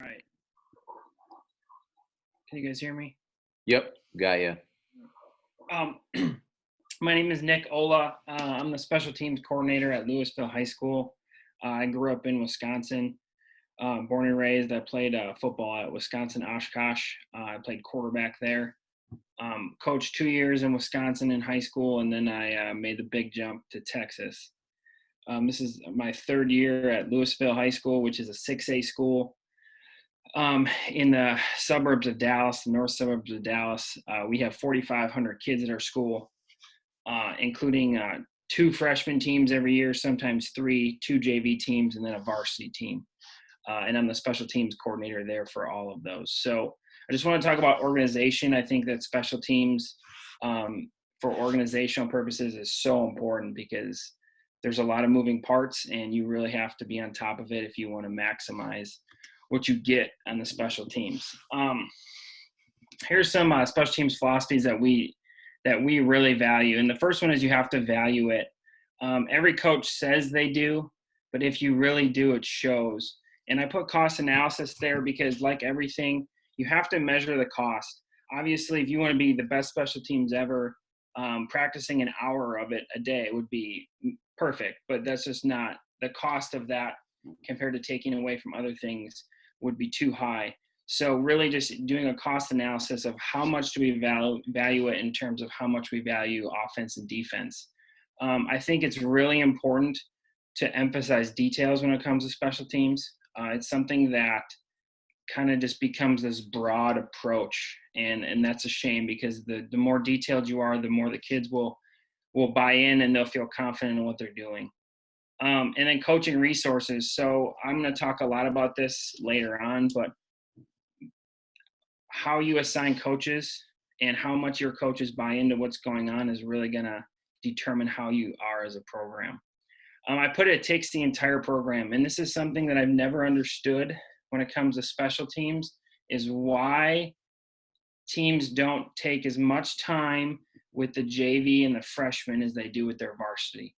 All right. Can you guys hear me? Yep, got you. My name is Nick Olla. I'm the special teams coordinator at Lewisville High School. I grew up in Wisconsin, born and raised. I played football at Wisconsin Oshkosh. I played quarterback there. Coached 2 years in Wisconsin in high school, and then I made the big jump to Texas. This is my third year at Lewisville High School, which is a 6A school. In the suburbs of Dallas, the north suburbs of Dallas. We have 4,500 kids at our school, including 2 freshman teams every year, sometimes 3, 2 JV teams, and then a varsity team. And I'm the special teams coordinator there for all of those. So I just want to talk about organization. I think that special teams for organizational purposes is so important because there's a lot of moving parts and you really have to be on top of it if you want to maximize what you get on the special teams. Here's some special teams philosophies that we really value. And the first one is you have to value it. Every coach says they do, but if you really do, it shows. And I put cost analysis there because, like everything, you have to measure the cost. Obviously, if you want to be the best special teams ever, practicing an hour of it a day would be perfect, but that's just not the cost of that compared to taking away from other things would be too high. So really just doing a cost analysis of how much do we value it in terms of how much we value offense and defense. I think it's really important to emphasize details when it comes to special teams. It's something that kind of just becomes this broad approach, and that's a shame because the more detailed you are, the more the kids will buy in and they'll feel confident in what they're doing. And then coaching resources. So I'm going to talk a lot about this later on, but how you assign coaches and how much your coaches buy into what's going on is really going to determine how you are as a program. I put it takes the entire program. And this is something that I've never understood when it comes to special teams is why teams don't take as much time with the JV and the freshmen as they do with their varsity.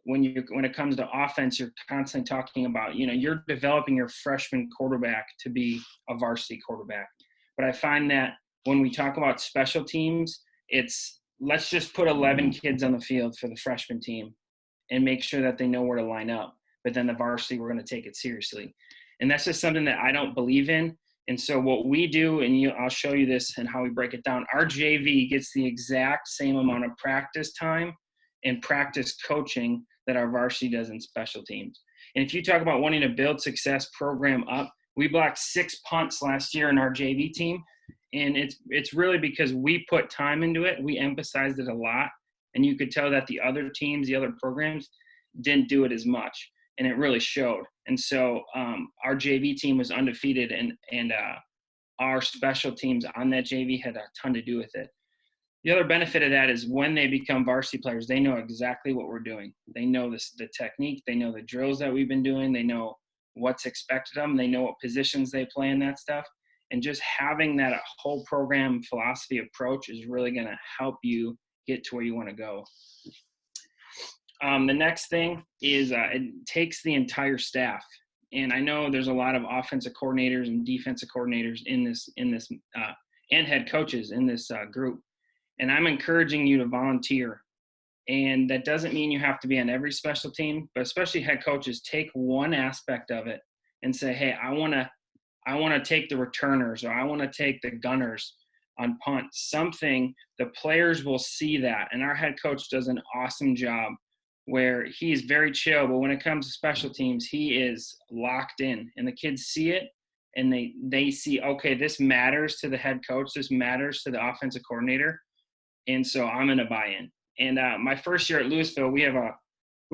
When it comes to offense, you're constantly talking about, you're developing your freshman quarterback to be a varsity quarterback. But I find that when we talk about special teams, it's let's just put 11 kids on the field for the freshman team and make sure that they know where to line up. But then the varsity, we're going to take it seriously. And that's just something that I don't believe in. And so what we do, and I'll show you this and how we break it down, our JV gets the exact same amount of practice time and practice coaching that our varsity does in special teams. And if you talk about wanting to build success program up, we blocked 6 punts last year in our JV team. And it's really because we put time into it. We emphasized it a lot. And you could tell that the other teams, the other programs didn't do it as much. And it really showed. And so our JV team was undefeated and our special teams on that JV had a ton to do with it. The other benefit of that is when they become varsity players, they know exactly what we're doing. They know the technique. They know the drills that we've been doing. They know what's expected of them. They know what positions they play in that stuff. And just having that whole program philosophy approach is really going to help you get to where you want to go. The next thing is it takes the entire staff. And I know there's a lot of offensive coordinators and defensive coordinators in this and head coaches in this group. And I'm encouraging you to volunteer. And that doesn't mean you have to be on every special team, but especially head coaches, take one aspect of it and say, hey, I want to take the returners, or I want to take the gunners on punt. Something, the players will see that. And our head coach does an awesome job where he's very chill, but when it comes to special teams, he is locked in. And the kids see it, and they see, okay, this matters to the head coach. This matters to the offensive coordinator. And so I'm going to buy in. And my first year at Lewisville, we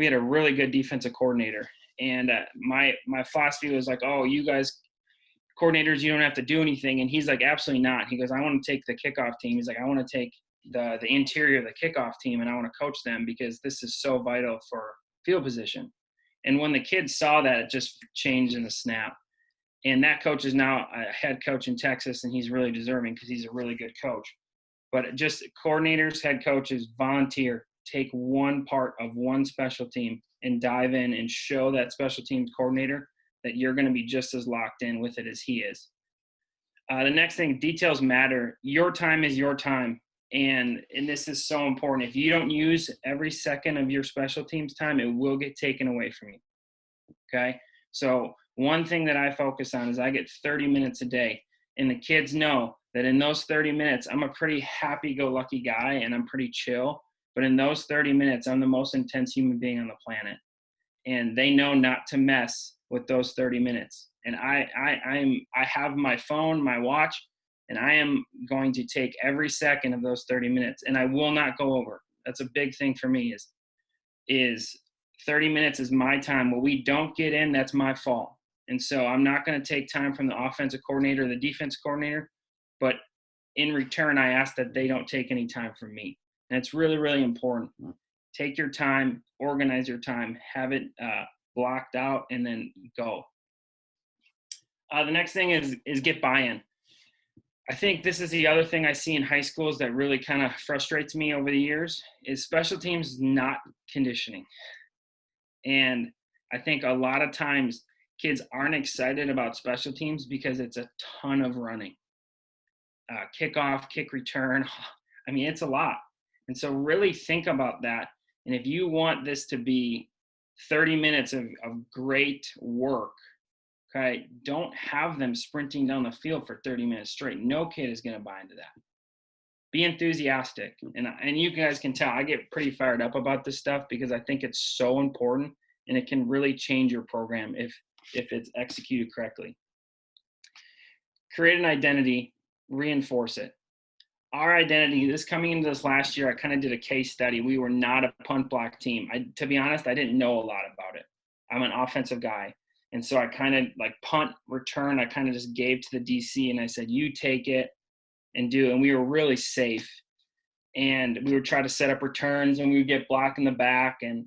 had a really good defensive coordinator. And my philosophy was like, oh, you guys coordinators, you don't have to do anything. And he's like, absolutely not. He goes, I want to take the kickoff team. He's like, I want to take the interior of the kickoff team, and I want to coach them because this is so vital for field position. And when the kids saw that, it just changed in a snap. And that coach is now a head coach in Texas, and he's really deserving because he's a really good coach. But just coordinators, head coaches, volunteer, take one part of one special team and dive in and show that special teams coordinator that you're going to be just as locked in with it as he is. The next thing, details matter. Your time is your time. And this is so important. If you don't use every second of your special teams time, it will get taken away from you. Okay. So one thing that I focus on is I get 30 minutes a day, and the kids know that in those 30 minutes, I'm a pretty happy-go-lucky guy and I'm pretty chill. But in those 30 minutes, I'm the most intense human being on the planet. And they know not to mess with those 30 minutes. And I have my phone, my watch, and I am going to take every second of those 30 minutes, and I will not go over. That's a big thing for me is 30 minutes is my time. What we don't get in, that's my fault. And so I'm not going to take time from the offensive coordinator or the defense coordinator, but in return, I ask that they don't take any time from me. And it's really, really important. Take your time, organize your time, have it blocked out, and then go. The next thing is get buy-in. I think this is the other thing I see in high schools that really kind of frustrates me over the years is special teams not conditioning. And I think a lot of times kids aren't excited about special teams because it's a ton of running. Kickoff, kick return. I mean, it's a lot. And so really think about that. And if you want this to be 30 minutes of great work, okay, don't have them sprinting down the field for 30 minutes straight. No kid is going to buy into that. Be enthusiastic. And you guys can tell I get pretty fired up about this stuff because I think it's so important and it can really change your program if it's executed correctly. Create an identity, reinforce it. Our identity, coming into this last year, I kind of did a case study. We were not a punt block team. To be honest, I didn't know a lot about it. I'm an offensive guy. And so I kind of like punt, return, I kind of just gave to the DC and I said, you take it and do it. And we were really safe. And we would try to set up returns and we would get blocked in the back. And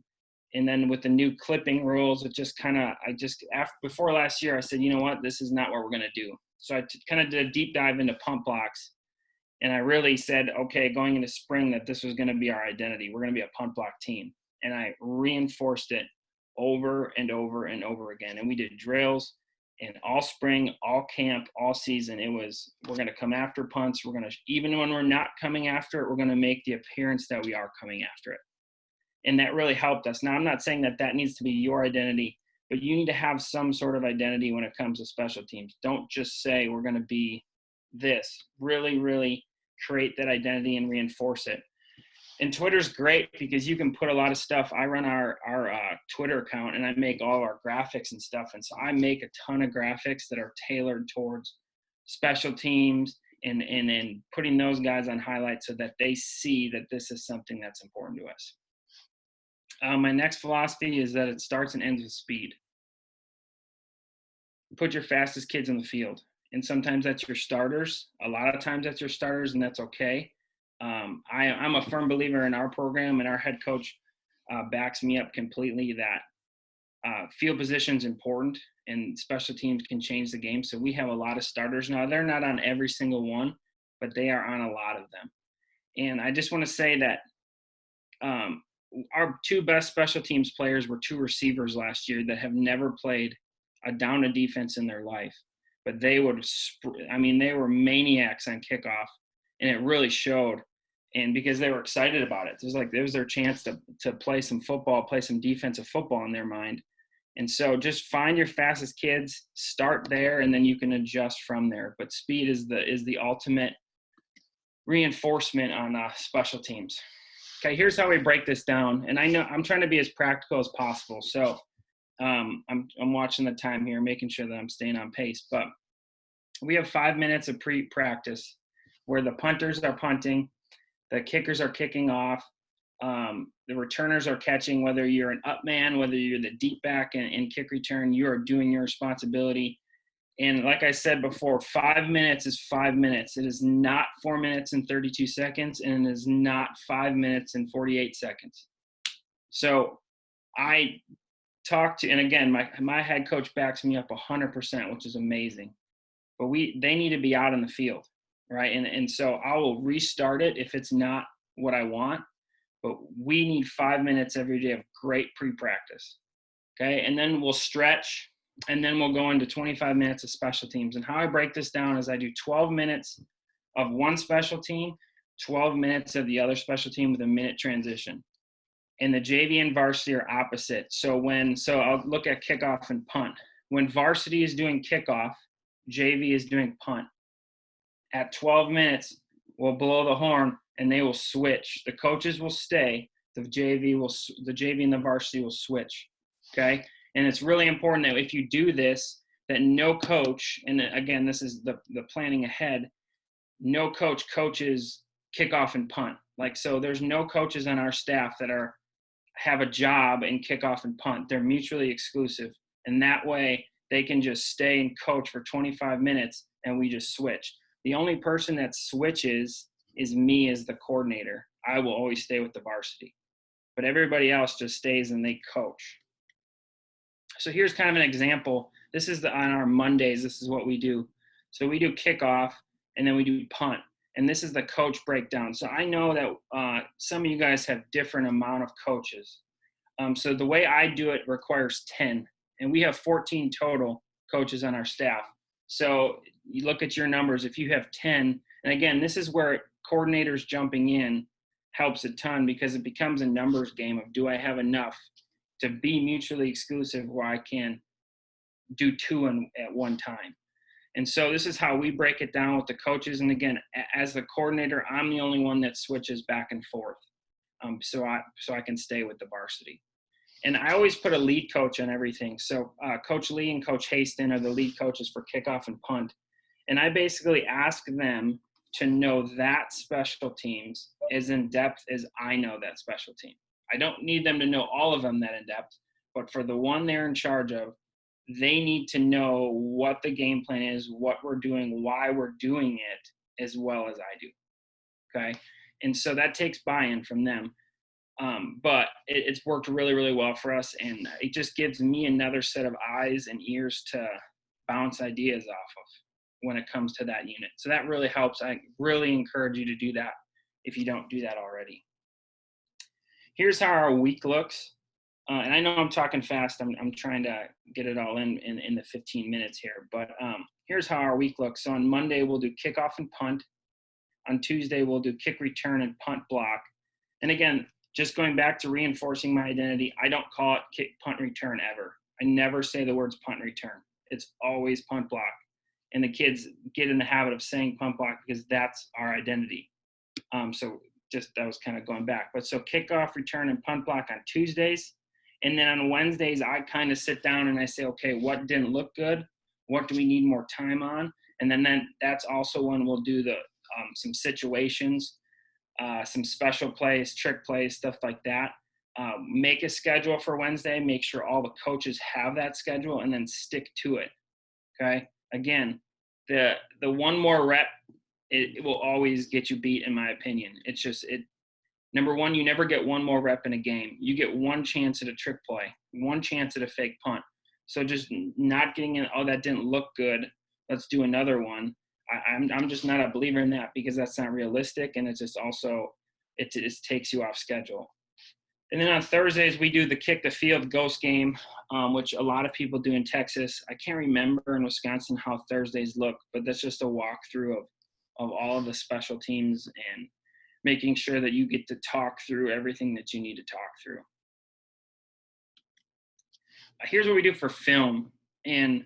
then with the new clipping rules, it just kind of, before last year, I said, you know what, this is not what we're going to do. So I kind of did a deep dive into punt blocks. And I really said, okay, going into spring, that this was going to be our identity. We're going to be a punt block team. And I reinforced it over and over and over again. And we did drills and all spring, all camp, all season. We're going to come after punts. Even when we're not coming after it, we're going to make the appearance that we are coming after it. And that really helped us. Now, I'm not saying that needs to be your identity, but you need to have some sort of identity when it comes to special teams. Don't just say we're going to be this. Really, really create that identity and reinforce it. And Twitter's great because you can put a lot of stuff. I run our Twitter account and I make all our graphics and stuff. And so I make a ton of graphics that are tailored towards special teams and putting those guys on highlights so that they see that this is something that's important to us. My next philosophy is that it starts and ends with speed. Put your fastest kids in the field. And sometimes that's your starters. A lot of times that's your starters, and that's okay. I'm a firm believer in our program, and our head coach backs me up completely that field position is important, and special teams can change the game. So we have a lot of starters now. They're not on every single one, but they are on a lot of them. And I just want to say that our two best special teams players were two receivers last year that have never played a down of defense in their life. But they were maniacs on kickoff, and it really showed. And because they were excited about it, it was their chance to play some football, play some defensive football in their mind. And so just find your fastest kids, start there, and then you can adjust from there. But speed is the ultimate reinforcement on special teams. Okay, here's how we break this down. And I know I'm trying to be as practical as possible. So I'm watching the time here, making sure that I'm staying on pace. But we have 5 minutes of pre-practice where the punters are punting, the kickers are kicking off, the returners are catching. Whether you're an up man, whether you're the deep back and kick return, you are doing your responsibility. And like I said before, 5 minutes is 5 minutes. It is not 4 minutes and 32 seconds, and it is not 5 minutes and 48 seconds. So I talked to, and again, my head coach backs me up 100%, which is amazing. But they need to be out in the field, right? And so I will restart it if it's not what I want. But we need 5 minutes every day of great pre-practice, okay? And then we'll stretch. and then we'll go into 25 minutes of special teams. And how I break this down is I do 12 minutes of one special team, 12 minutes of the other special team with a minute transition. And the JV and varsity are opposite. So I'll look at kickoff and punt. When varsity is doing kickoff, JV is doing punt. At 12 minutes, we'll blow the horn and they will switch. The coaches will stay. The JV and the varsity will switch. Okay. And it's really important that if you do this, that no coach, and again, this is the planning ahead, no coach coaches kickoff and punt. Like, so there's no coaches on our staff that have a job in kickoff and punt. They're mutually exclusive. And that way they can just stay and coach for 25 minutes and we just switch. The only person that switches is me as the coordinator. I will always stay with the varsity. But everybody else just stays and they coach. So here's kind of an example. This is on our Mondays, this is what we do. So we do kickoff and then we do punt. And this is the coach breakdown. So I know that some of you guys have different amount of coaches. So the way I do it requires 10. And we have 14 total coaches on our staff. So you look at your numbers, if you have 10, and again, this is where coordinators jumping in helps a ton because it becomes a numbers game of, do I have enough to be mutually exclusive where I can do two at one time? And so this is how we break it down with the coaches. And again, as the coordinator, I'm the only one that switches back and forth. So I can stay with the varsity. And I always put a lead coach on everything. So Coach Lee and Coach Haston are the lead coaches for kickoff and punt. And I basically ask them to know that special teams as in depth as I know that special team. I don't need them to know all of them that in depth, but for the one they're in charge of, they need to know what the game plan is, what we're doing, why we're doing it, as well as I do. Okay. And so that takes buy-in from them. But it's worked really, really well for us. And it just gives me another set of eyes and ears to bounce ideas off of when it comes to that unit. So that really helps. I really encourage you to do that if you don't do that already. Here's how our week looks. And I know I'm talking fast. I'm trying to get it all in the 15 minutes here. But here's how our week looks. So on Monday, we'll do kickoff and punt. On Tuesday, we'll do kick return and punt block. And again, just going back to reinforcing my identity, I don't call it kick, punt, return ever. I never say the words punt, return. It's always punt block. And the kids get in the habit of saying punt block because that's our identity. So just that was kind of going back. But so kickoff, return, and punt block on Tuesdays. And then on Wednesdays, I kind of sit down and I say, okay, what didn't look good? What do we need more time on? And then that's also when we'll do the some situations, some special plays, trick plays, stuff like that. Make a schedule for Wednesday. Make sure all the coaches have that schedule and then stick to it. Okay. Again, the one more rep, it will always get you beat, in my opinion. It's just Number one, you never get one more rep in a game. You get one chance at a trick play, one chance at a fake punt. So just not getting in, oh, that didn't look good, let's do another one. I'm just not a believer in that because that's not realistic, and it's just also it just takes you off schedule. And then on Thursdays, we do the kick the field ghost game, which a lot of people do in Texas. I can't remember in Wisconsin how Thursdays look, but that's just a walkthrough of all of the special teams and making sure that you get to talk through everything that you need to talk through. Here's what we do for film. And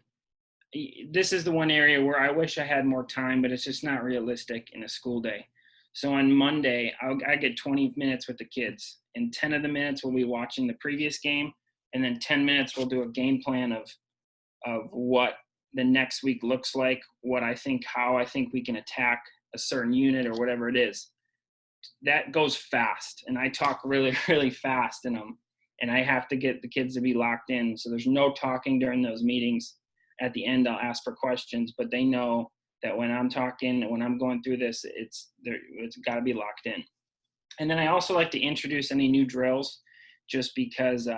this is the one area where I wish I had more time, but it's just not realistic in a school day. So on Monday, I get 20 minutes with the kids, and 10 of the minutes we'll be watching the previous game, and then 10 minutes we'll do a game plan of what the next week looks like, how I think we can attack a certain unit or whatever it is. That goes fast, and I talk really, really fast in them, and I have to get the kids to be locked in. So there's no talking during those meetings. At the end, I'll ask for questions, but they know that when I'm talking, when I'm going through this, it's got to be locked in. And then I also like to introduce any new drills, just because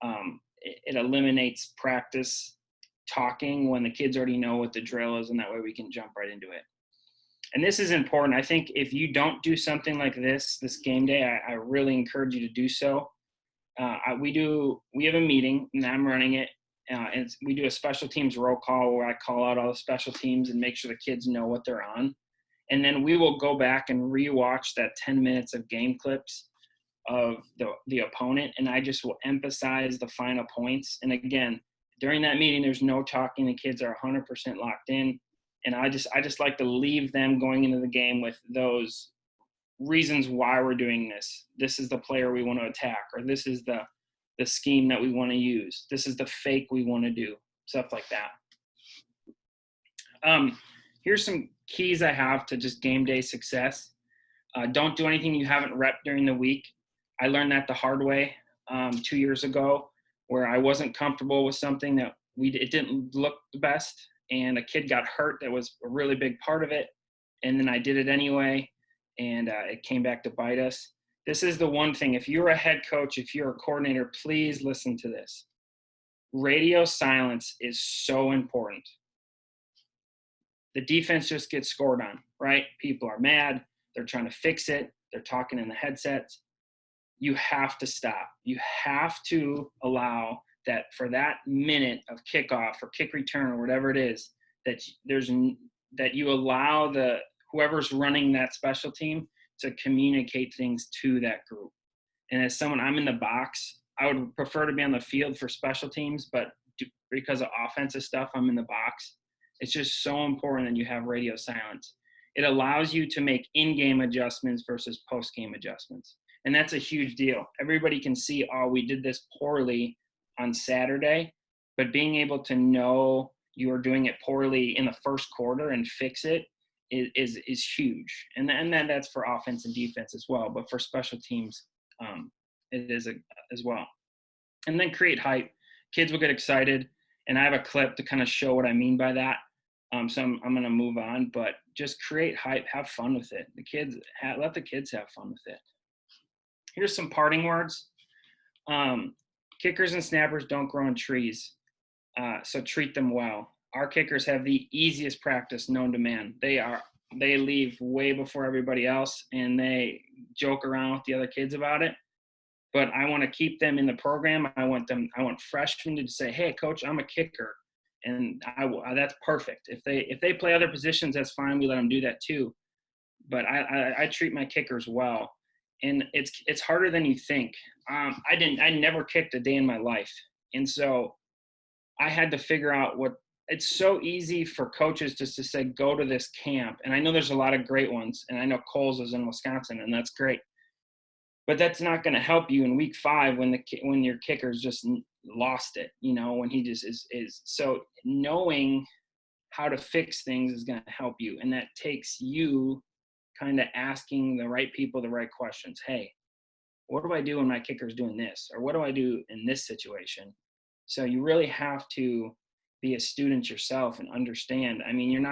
it eliminates practice talking when the kids already know what the drill is, and that way we can jump right into it. And this is important. I think if you don't do something like this game day, I really encourage you to do so. We have a meeting, and I'm running it, And we do a special teams roll call where I call out all the special teams and make sure the kids know what they're on. And then we will go back and rewatch that 10 minutes of game clips of the opponent, and I just will emphasize the final points. And again, during that meeting, there's no talking. The kids are 100% locked in, and I just like to leave them going into the game with those reasons why we're doing this. This is the player we want to attack, or this is the scheme that we want to use. This is the fake we want to do, stuff like that. Here's some keys I have to just game day success. Don't do anything you haven't repped during the week. I learned that the hard way 2 years ago, where I wasn't comfortable with something that it didn't look the best, and a kid got hurt that was a really big part of it, and then I did it anyway, and it came back to bite us. This is the one thing. If you're a head coach, if you're a coordinator, please listen to this. Radio silence is so important. The defense just gets scored on, right? People are mad. They're trying to fix it. They're talking in the headsets. You have to stop. You have to allow that for that minute of kickoff or kick return or whatever it is, that you allow whoever's running that special team to communicate things to that group. And as someone, I'm in the box. I would prefer to be on the field for special teams, but because of offensive stuff, I'm in the box. It's just so important that you have radio silence. It allows you to make in-game adjustments versus post-game adjustments. And that's a huge deal. Everybody can see, oh, we did this poorly on Saturday, but being able to know you are doing it poorly in the first quarter and fix it is huge. And then that's for offense and defense as well, but for special teams, it is as well. And then create hype. Kids will get excited, and I have a clip to kind of show what I mean by that. So I'm going to move on, but just create hype, have fun with it. Let the kids have fun with it. Here's some parting words. Kickers and snappers don't grow on trees, so treat them well. Our kickers have the easiest practice known to man. They leave way before everybody else, and they joke around with the other kids about it. But I want to keep them in the program. I want freshmen to say, "Hey, coach, I'm a kicker," and that's perfect. If they play other positions, that's fine. We let them do that too. But I treat my kickers well. And it's harder than you think. I never kicked a day in my life. And so I had to figure out it's so easy for coaches just to say, go to this camp. And I know there's a lot of great ones. And I know Coles is in Wisconsin, and that's great. But that's not going to help you in week 5 when your kicker's just lost it, when he just is. So knowing how to fix things is going to help you. And that takes you kind of asking the right people the right questions. Hey, what do I do when my kicker's doing this? Or what do I do in this situation? So you really have to be a student yourself and understand. I mean,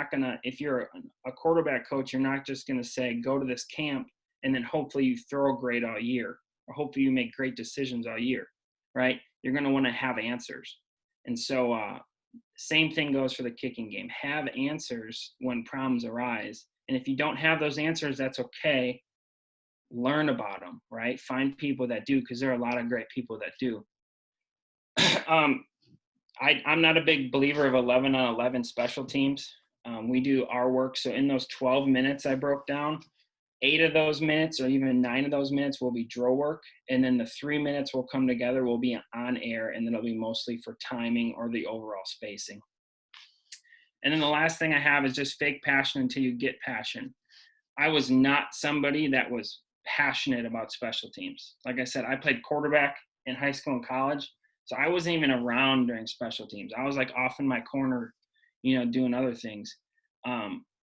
if you're a quarterback coach, you're not just going to say, go to this camp and then hopefully you throw great all year, or hopefully you make great decisions all year, right? You're going to want to have answers. And so same thing goes for the kicking game. Have answers when problems arise. And if you don't have those answers, that's okay. Learn about them, right? Find people that do, because there are a lot of great people that do. I'm not a big believer of 11 on 11 special teams. We do our work. So in those 12 minutes I broke down, 8 of those minutes or even 9 of those minutes will be drill work. And then the 3 minutes will come together, will be on air, and then it'll be mostly for timing or the overall spacing. And then the last thing I have is just fake passion until you get passion. I was not somebody that was passionate about special teams. Like I said, I played quarterback in high school and college, so I wasn't even around during special teams. I was like off in my corner, doing other things.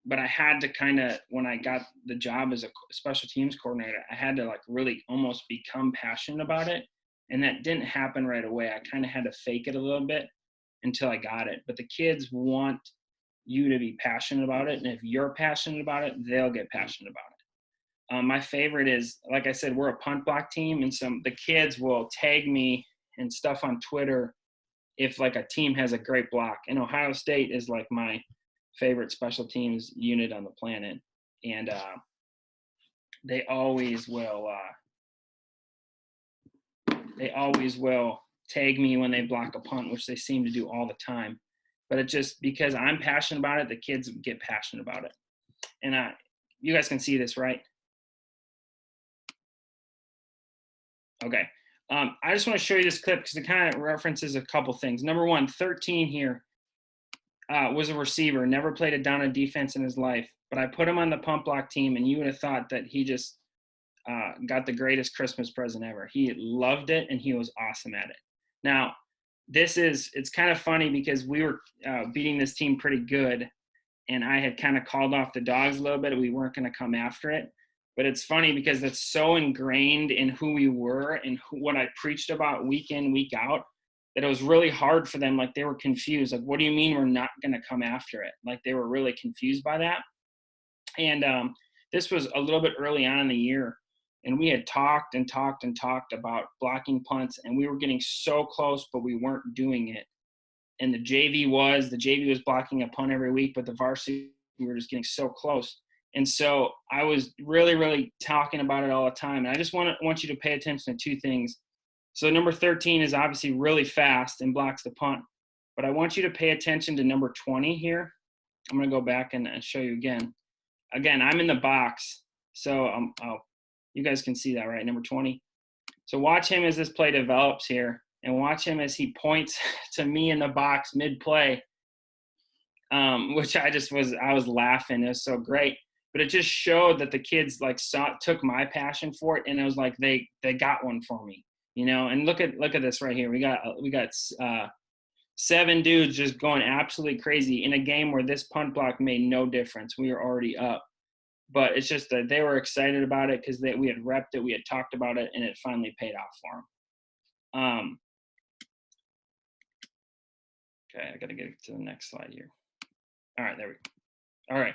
But I had to kind of, when I got the job as a special teams coordinator, I had to like really almost become passionate about it. And that didn't happen right away. I kind of had to fake it a little bit until I got it. But the kids want you to be passionate about it. And if you're passionate about it, they'll get passionate about it. My favorite is, like I said, we're a punt block team. And the kids will tag me and stuff on Twitter if like a team has a great block. And Ohio State is like my favorite special teams unit on the planet. And they always will tag me when they block a punt, which they seem to do all the time. But it just, because I'm passionate about it, the kids get passionate about it. And you guys can see this, right? Okay. I just want to show you this clip because it kind of references a couple things. Number one, 13 here was a receiver, never played a down of defense in his life. But I put him on the punt block team, and you would have thought that he just got the greatest Christmas present ever. He loved it, and he was awesome at it. Now, it's kind of funny because we were beating this team pretty good, and I had kind of called off the dogs a little bit. We weren't going to come after it. But it's funny because it's so ingrained in who we were and what I preached about week in, week out, that it was really hard for them. Like, they were confused. Like, what do you mean we're not going to come after it? Like, they were really confused by that. And this was a little bit early on in the year. And we had talked and talked and talked about blocking punts, and we were getting so close, but we weren't doing it. And the JV was blocking a punt every week, but the varsity, we were just getting so close. And so I was really, really talking about it all the time. And I just want you to pay attention to two things. So number 13 is obviously really fast and blocks the punt. But I want you to pay attention to number 20 here. I'm going to go back and show you again. Again, I'm in the box. So you guys can see that, right? Number 20. So watch him as this play develops here. And watch him as he points to me in the box mid-play, which I was laughing. It was so great. But it just showed that the kids took my passion for it, and it was like they got one for me, you know. And look at this right here. We got 7 dudes just going absolutely crazy in a game where this punt block made no difference. We were already up, but it's just that they were excited about it because we had repped it, we had talked about it, and it finally paid off for them. Okay, I got to get to the next slide here. All right, there we go. All right.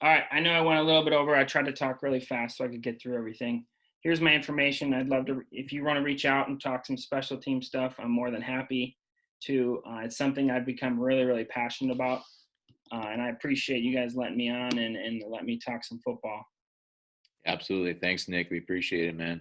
I know I went a little bit over. I tried to talk really fast so I could get through everything. Here's my information. I'd love to, if you want to reach out and talk some special team stuff, I'm more than happy to. It's something I've become really, really passionate about. And I appreciate you guys letting me on and let me talk some football. Absolutely. Thanks, Nick. We appreciate it, man.